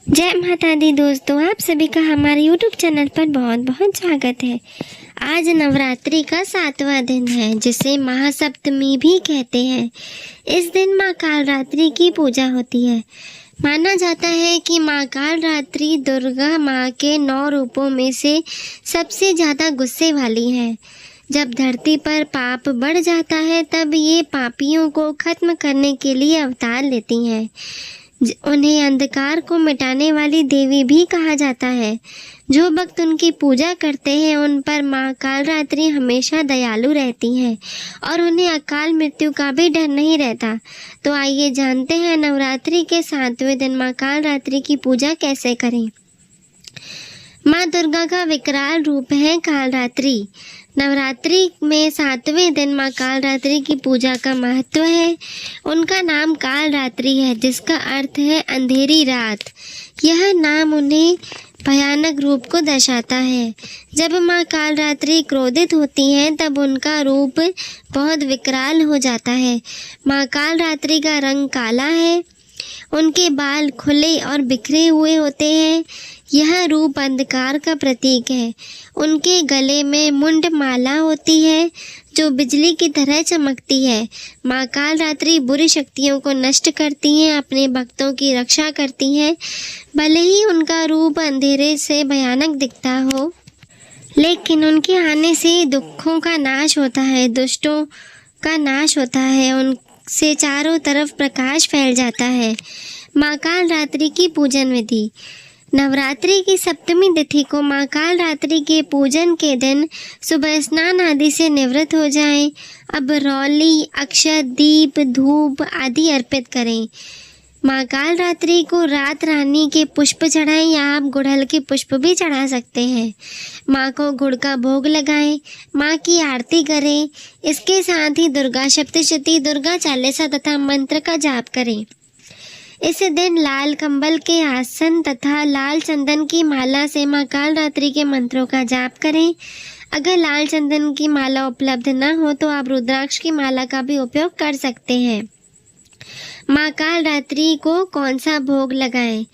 जय माता दी दोस्तों, आप सभी का हमारे यूट्यूब चैनल पर बहुत बहुत स्वागत है। आज नवरात्रि का 7वां दिन है, जिसे महासप्तमी भी कहते हैं। इस दिन माँ कालरात्रि की पूजा होती है। माना जाता है कि माँ कालरात्रि दुर्गा माँ के 9 रूपों में से सबसे ज़्यादा गुस्से वाली है। जब धरती पर पाप बढ़ जाता है, तब ये पापियों को खत्म करने के लिए अवतार लेती हैं। उन्हें अंधकार को मिटाने वाली देवी भी कहा जाता है। जो भक्त उनकी पूजा करते हैं, उन पर माँ कालरात्रि हमेशा दयालु रहती हैं और उन्हें अकाल मृत्यु का भी डर नहीं रहता। तो आइए जानते हैं नवरात्रि के 7वें दिन माँ कालरात्रि की पूजा कैसे करें। माँ दुर्गा का विकराल रूप है कालरात्रि। नवरात्रि में 7वें दिन माँ कालरात्रि की पूजा का महत्व है। उनका नाम कालरात्रि है, जिसका अर्थ है अंधेरी रात। यह नाम उन्हें भयानक रूप को दर्शाता है। जब माँ कालरात्रि क्रोधित होती हैं, तब उनका रूप बहुत विकराल हो जाता है। माँ कालरात्रि का रंग काला है। उनके बाल खुले और बिखरे हुए होते हैं। यह रूप अंधकार का प्रतीक है। उनके गले में मुंड माला होती है, जो बिजली की तरह चमकती है। माँ कालरात्रि बुरी शक्तियों को नष्ट करती हैं, अपने भक्तों की रक्षा करती हैं। भले ही उनका रूप अंधेरे से भयानक दिखता हो, लेकिन उनके आने से दुखों का नाश होता है, दुष्टों का नाश होता है। उनसे चारों तरफ प्रकाश फैल जाता है। माँ कालरात्रि की पूजन विधि। नवरात्रि की सप्तमी तिथि को माँ कालरात्रि के पूजन के दिन सुबह स्नान आदि से निवृत्त हो जाएं। अब रौली, अक्षत, दीप, धूप आदि अर्पित करें। माँ कालरात्रि को रात रानी के पुष्प चढ़ाएं, या आप गुड़हल के पुष्प भी चढ़ा सकते हैं। माँ को गुड़ का भोग लगाएं। माँ की आरती करें। इसके साथ ही दुर्गा सप्तशती, दुर्गा चालीसा तथा मंत्र का जाप करें। इस दिन लाल कंबल के आसन तथा लाल चंदन की माला से माँ कालरात्रि के मंत्रों का जाप करें। अगर लाल चंदन की माला उपलब्ध न हो, तो आप रुद्राक्ष की माला का भी उपयोग कर सकते हैं। माँ कालरात्रि को कौन सा भोग लगाएं?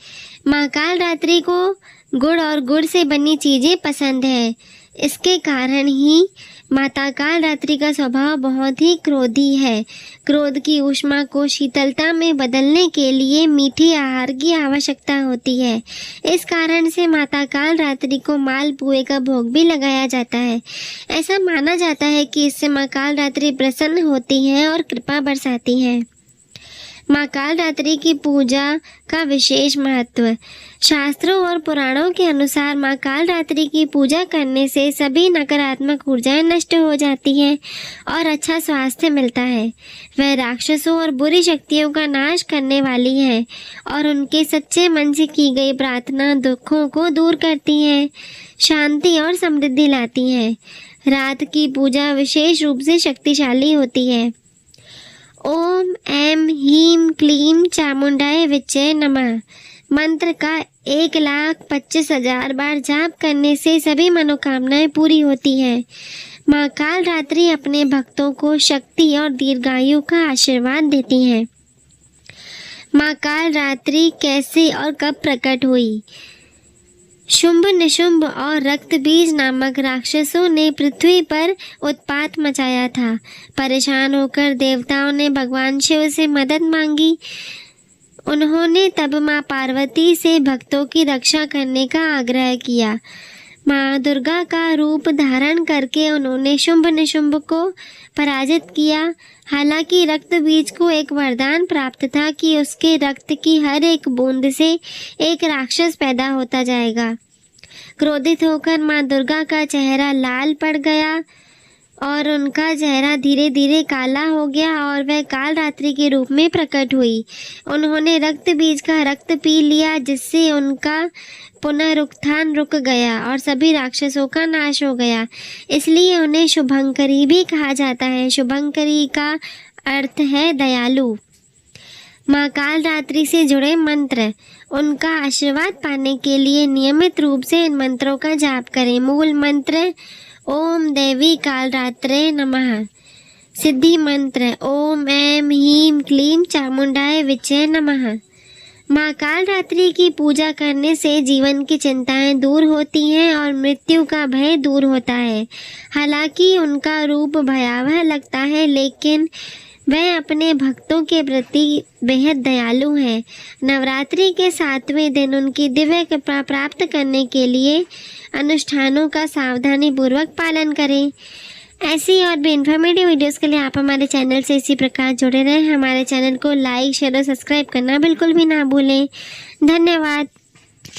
माँ कालरात्रि को गुड़ और गुड़ से बनी चीज़ें पसंद है। इसके कारण ही माता कालरात्रि का स्वभाव बहुत ही क्रोधी है। क्रोध की ऊष्मा को शीतलता में बदलने के लिए मीठे आहार की आवश्यकता होती है। इस कारण से माता कालरात्रि को मालपुए का भोग भी लगाया जाता है। ऐसा माना जाता है कि इससे माँ कालरात्रि प्रसन्न होती हैं और कृपा बरसाती हैं। माँ कालरात्रि की पूजा का विशेष महत्व। शास्त्रों और पुराणों के अनुसार माँ कालरात्रि की पूजा करने से सभी नकारात्मक ऊर्जाएं नष्ट हो जाती हैं और अच्छा स्वास्थ्य मिलता है। वह राक्षसों और बुरी शक्तियों का नाश करने वाली है और उनके सच्चे मन से की गई प्रार्थना दुखों को दूर करती हैं, शांति और समृद्धि लाती हैं। रात की पूजा विशेष रूप से शक्तिशाली होती है। ओम ऐं ह्रीं क्लीं चामुंडाय विच्चे नमः मंत्र का 1,25,000 बार जाप करने से सभी मनोकामनाएं पूरी होती हैं। माँ कालरात्रि अपने भक्तों को शक्ति और दीर्घायु का आशीर्वाद देती हैं। माँ कालरात्रि कैसे और कब प्रकट हुई? शुंभ, निशुंभ और रक्तबीज नामक राक्षसों ने पृथ्वी पर उत्पात मचाया था। परेशान होकर देवताओं ने भगवान शिव से मदद मांगी। उन्होंने तब माँ पार्वती से भक्तों की रक्षा करने का आग्रह किया। माँ दुर्गा का रूप धारण करके उन्होंने शुंभ निशुंभ को पराजित किया। हालांकि रक्तबीज को एक वरदान प्राप्त था कि उसके रक्त की हर एक बूंद से एक राक्षस पैदा होता जाएगा। क्रोधित होकर माँ दुर्गा का चेहरा लाल पड़ गया और उनका चेहरा धीरे धीरे काला हो गया और वह कालरात्रि के रूप में प्रकट हुई। उन्होंने रक्तबीज का रक्त पी लिया, जिससे उनका पुनरुत्थान रुक गया और सभी राक्षसों का नाश हो गया। इसलिए उन्हें शुभंकरी भी कहा जाता है। शुभंकरी का अर्थ है दयालु। माँ कालरात्रि से जुड़े मंत्र। उनका आशीर्वाद पाने के लिए नियमित रूप से इन मंत्रों का जाप करें। मूल मंत्र ओम देवी कालरात्रे नमः। सिद्धि मंत्र ओम ऐं ह्रीं क्लीं चामुंडाय विच्चे नमः। माँ कालरात्रि की पूजा करने से जीवन की चिंताएं दूर होती हैं और मृत्यु का भय दूर होता है। हालांकि उनका रूप भयावह लगता है, लेकिन वह अपने भक्तों के प्रति बेहद दयालु हैं। नवरात्रि के 7वें दिन उनकी दिव्य कृपा प्राप्त करने के लिए अनुष्ठानों का सावधानी पूर्वक पालन करें। ऐसी और भी इन्फॉर्मेटिव वीडियोस के लिए आप हमारे चैनल से इसी प्रकार जुड़े रहें। हमारे चैनल को लाइक, शेयर और सब्सक्राइब करना बिल्कुल भी ना भूलें। धन्यवाद।